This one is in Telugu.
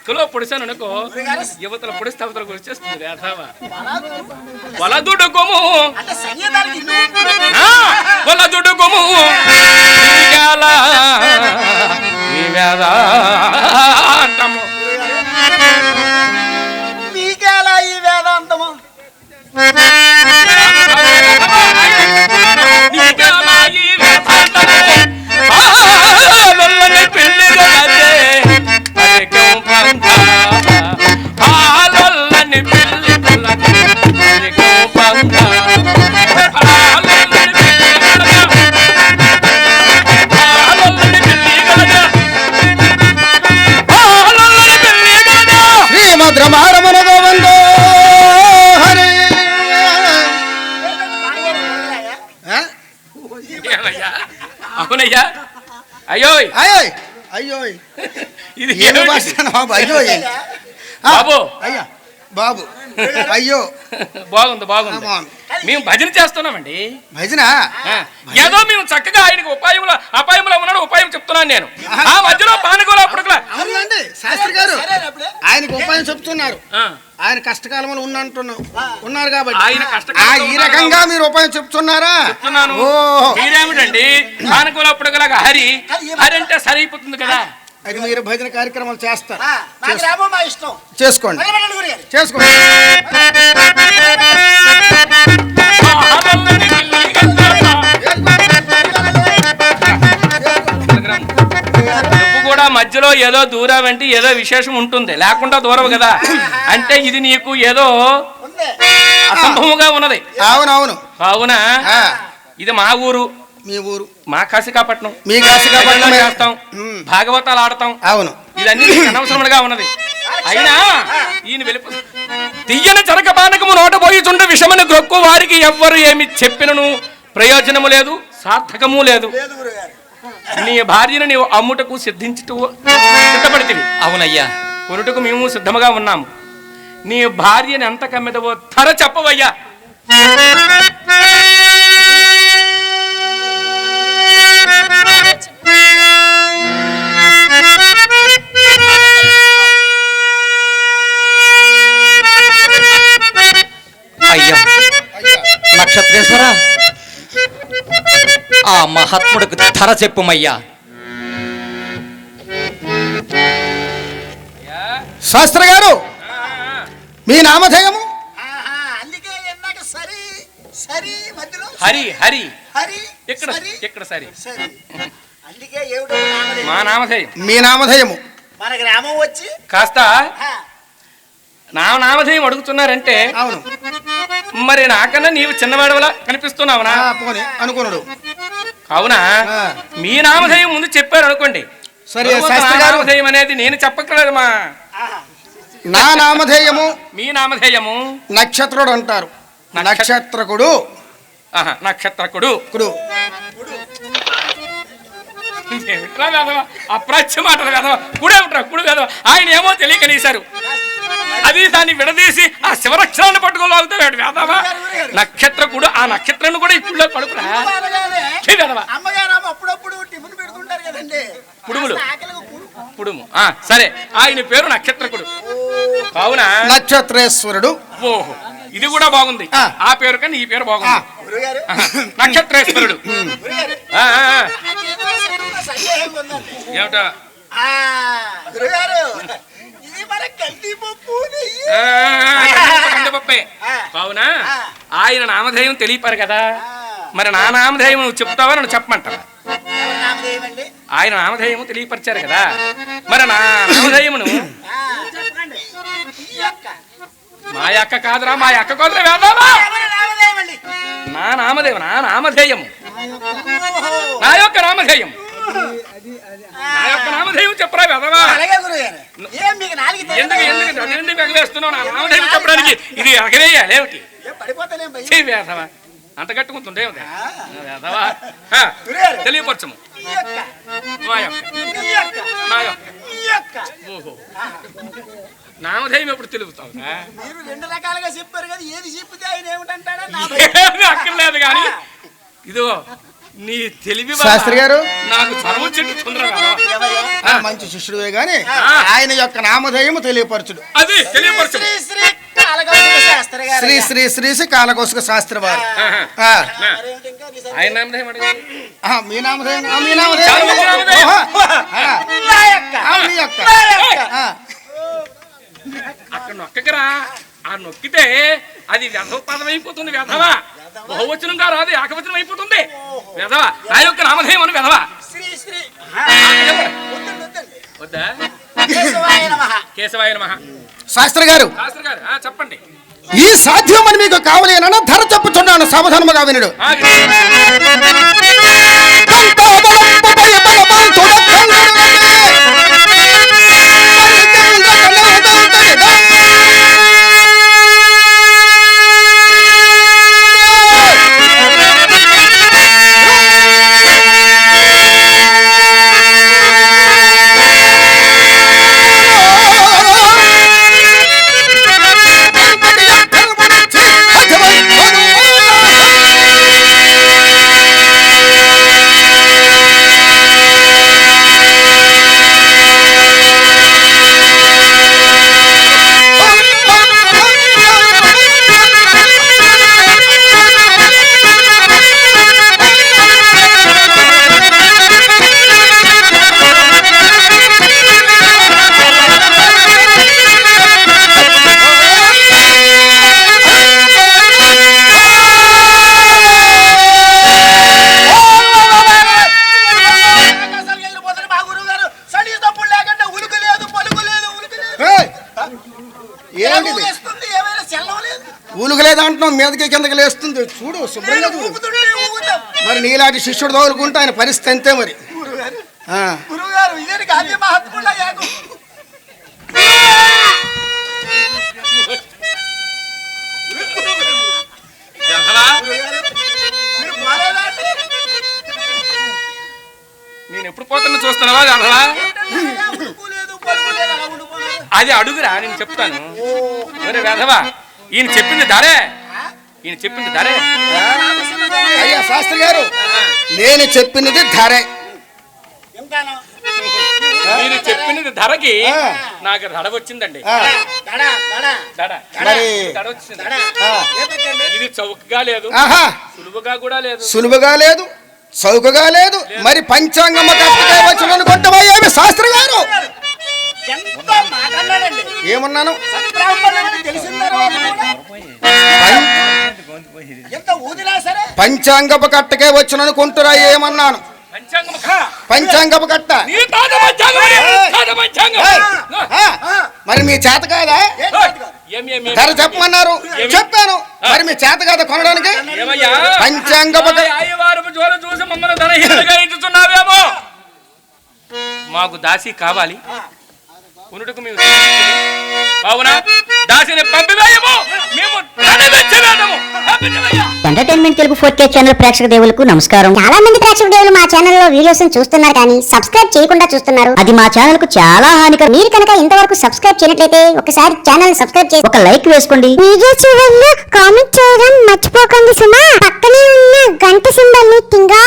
పక్కలో పొడిసాను అనుకో యువతల పొడిస్తే అవతలకు వచ్చేస్తుంది వేధవా. వలదుడుకుము వలదుడుకుము ఈ వేదాంతము మీకేలా ఈ వేదాంతము అవునయ్యా. అయ్యో అయ్యో ఇది బాబు అయ్యా బాబు అయ్యో బాగుంది బాగుంది. మేము భజన చేస్తున్నామండి. భజన ఏదో మేము చక్కగా ఆయనకి అపాయంలో ఉన్నాడు ఉపాయం చెప్తున్నాను నేను. ఆ మధ్యలో పానగోళ అప్పుడు అవునండి శాస్త్రి గారు ఆయనకు ఉపాయం చెప్తున్నారు. ఆయన కష్టకాలంలో ఉన్నారు కాబట్టి ఈ రకంగా మీరు ఉపాయం చెప్తున్నారా? చెప్తున్నాను. మీరేమిటండి పానగోళ అప్పుడు హరి హరి అంటే సరైపోతుంది కదా. అది మీరు భజన కార్యక్రమాలు చేస్తారు. చేసుకోండి చేసుకోండి. నువ్వు కూడా మధ్యలో ఏదో దూరావంటే ఏదో విశేషం ఉంటుంది, లేకుండా దూరవు కదా. అంటే ఇది నీకు ఏదో అసంభవంగా ఉన్నది. అవునవును. అవునా? ఇది మా ఊరు, మీ ఊరు, మా కాశీకాపట్నం. మీ కాశీకాపట్నం చేస్తాం, భాగవతాలు ఆడతాం. అవును, ఇదన్నీ అనవసరముగా ఉన్నది. అయినా ఈయన వెళ్ళిపో తీయని చరక పానకము నోట పోయిచుండ విషమని గ్రొక్కు వారికి ఎవ్వరు ఏమి చెప్పినను ప్రయోజనము లేదు, సార్థకము లేదు. నీ భార్యను నీవు అమ్ముటకు సిద్ధపడితివి. అవునయ్యా, కొనుటకు మేము సిద్ధముగా ఉన్నాము. నీ భార్యని ఎంత కమ్మెదవో ధర చెప్పవయ్యా. అయ్యా నక్షత్రేశ్వర, ఆ మహాత్ముడికి ధర చెప్పుమయ్యా. శాస్త్రి గారు మీ నామధేయము? హరి హరి ఇక్కడ సరి మా నామధేయం. మీ నామధేయము? మన గ్రామం వచ్చి కాస్త నామధేయం అడుగుతున్నారంటే అవును, మరి నాకన్నా నీవు చిన్నవాడవలా కనిపిస్తున్నావునా అనుకున్నాడు. అవునా? మీ నామధేయం ముందు చెప్పారు అనుకోండి. సరే, నామధేయం అనేది నేను చెప్పక్కర్లేదు. నా నామధేయము మీ నామధేయము నక్షత్రుడు అంటారు. నక్షత్రకుడు. నక్షత్రకుడు అప్రాచ్య మాటలు కదా. కుడే ఉంటారు, కుడు కదా. ఆయన ఏమో తెలియకనేశారు. అది దాన్ని విడదీసి ఆ శివరక్షణాన్ని పట్టుకోలాగుతాడు వేదవా. నక్షత్రకుడు, ఆ నక్షత్రాన్ని కూడా ఇప్పుడు పడుకురా పుడుము. సరే, ఆయన పేరు నక్షత్రకుడు. అవునా? నక్షత్రేశ్వరుడు. ఓహో, ఇది కూడా బాగుంది. ఆ పేరు కన్నా ఈ పేరు బాగుంది. నక్షత్రేశ్వరుడు. ఏమిటా? కందిపప్పే. అవునా? ఆయన నామధేయం తెలియపారు కదా. మరి నా నామధేయం నువ్వు చెప్తావా, నన్ను చెప్పమంటావా? ఆయన నామధేయము తెలియపరిచారు కదా. మరి నా నామధేయమును మా యొక్క కాదురా, మా యొక్క కాదురా వేదావా. నా నామధేయం, నా నామధేయము, నా యొక్క నామధేయం, నా యొక్క నామధేయం చెప్పరా వేదవా. ఎందుకు ఎగవేస్తున్నావు? నా నామధేయం చెప్పడానికి ఇది ఎగవేయాలి ఏమిటి? వేదవా అంత కట్టుకుంటుండే వేదవా. తెలియపరచము. ఓహో, నామధేయం ఎప్పుడు తెలుగుతావు? రెండు రకాలుగా చెప్పారు కదా, ఏది చెప్తే ఆయన ఏమిటంటాడా? అక్కర్లేదు కానీ ఇదిగో నీ తెలివి శాస్త్రి గారు నాకు చదువు చెట్టు తొందరగా మంచి శిష్యుడే గాని ఆయన యొక్క నామధేయము తెలియపరచుడు. అది తెలియపరచు. శ్రీ శ్రీ శ్రీ శ్రీ కాలకోశిక శాస్త్రి వారు. ఆయన నామధేయం అడగండి. మీ నామధేయం మీ నామధేయం మీ యొక్క అక్కడ నొక్కకరా. ఆ నొక్కితే అది వెధవ పదం అయిపోతుంది. వెధవ బహువచనంగా రాదు, ఏకవచనం అయిపోతుంది. వెధవ నా యొక్క నామధేయం అని వెధవ. వద్దా? కేశవాయ నమః. శాస్త్రి గారు శాస్త్రి గారు చెప్పండి. ఈ సాధ్యమని మీకు కావలేనన్నా ధర చెప్పుచున్నాను, సావధానముగా వినుడు. ఊలుగలేదంటున్నాం, మీదకి కిందకి లేస్తుంది. చూడు శుభ్రంగా చూడు. మరి నీలాంటి శిష్యుడు తోలుకుంటే ఆయన పరిస్థితి అంతే. మరి నేను ఎప్పుడు పోతున్నా చూస్తున్నావా? అసలా అది అడుగురా, నేను చెప్తాను. వెధవా ఈయన చెప్పింది ధరే, ఈయన చెప్పింది ధరే. అయ్యా శాస్త్రి గారు, నేను చెప్పినది ధరే. మీరు చెప్పినది ధరకి నాకు దడ వచ్చిందండి. దడ వచ్చింది. ఇది చౌకగా లేదు, సులువుగా కూడా లేదు. సులువుగా లేదు, చౌకగా లేదు. మరి పంచాంగమ్మ కష్టగా వచ్చిన కొంటమయ్యేమి శాస్త్రి గారు? ఏమన్నాను? పంచాంగపు కట్టకే వచ్చిన కొంటురా ఏమన్నాను? పంచాంగపు కట్ట. మరి మీ చేత కాదా? ధర చెప్పమన్నారు, చెప్పాను. మరి మీ చేత కాదా కొనడానికి? పంచాంగపు చూసి మమ్మల్ని ధనహీనంగా ఇస్తున్నావేమో. మాకు దాసి కావాలి, కొనుటకు మేము బావునా దాసిని పంపివేయము, మేము ఎంటర్టైన్మెంట్ తెలుగు 4K ఛానల్ ప్రేక్షక దేవులకు నమస్కారం. చాలా మంది ప్రేక్షక దేవులు మా ఛానల్లో వీడియోస్ చూస్తున్నారు కానీ సబ్స్క్రైబ్ చేయకుండా చూస్తున్నారు. అది మా ఛానల్ కు చాలా హానికరం. మీరు కనుక ఇంతవరకు సబ్స్క్రైబ్ చేయనట్లయితే ఒకసారి ఛానల్ సబ్స్క్రైబ్ చేసి ఒక లైక్ వేసుకోండి. వీడియో చివరిలో కామెంట్ చేయడం మర్చిపోకండి సుమా. పక్కనే ఉన్న గంట సింబల్ ని టింగా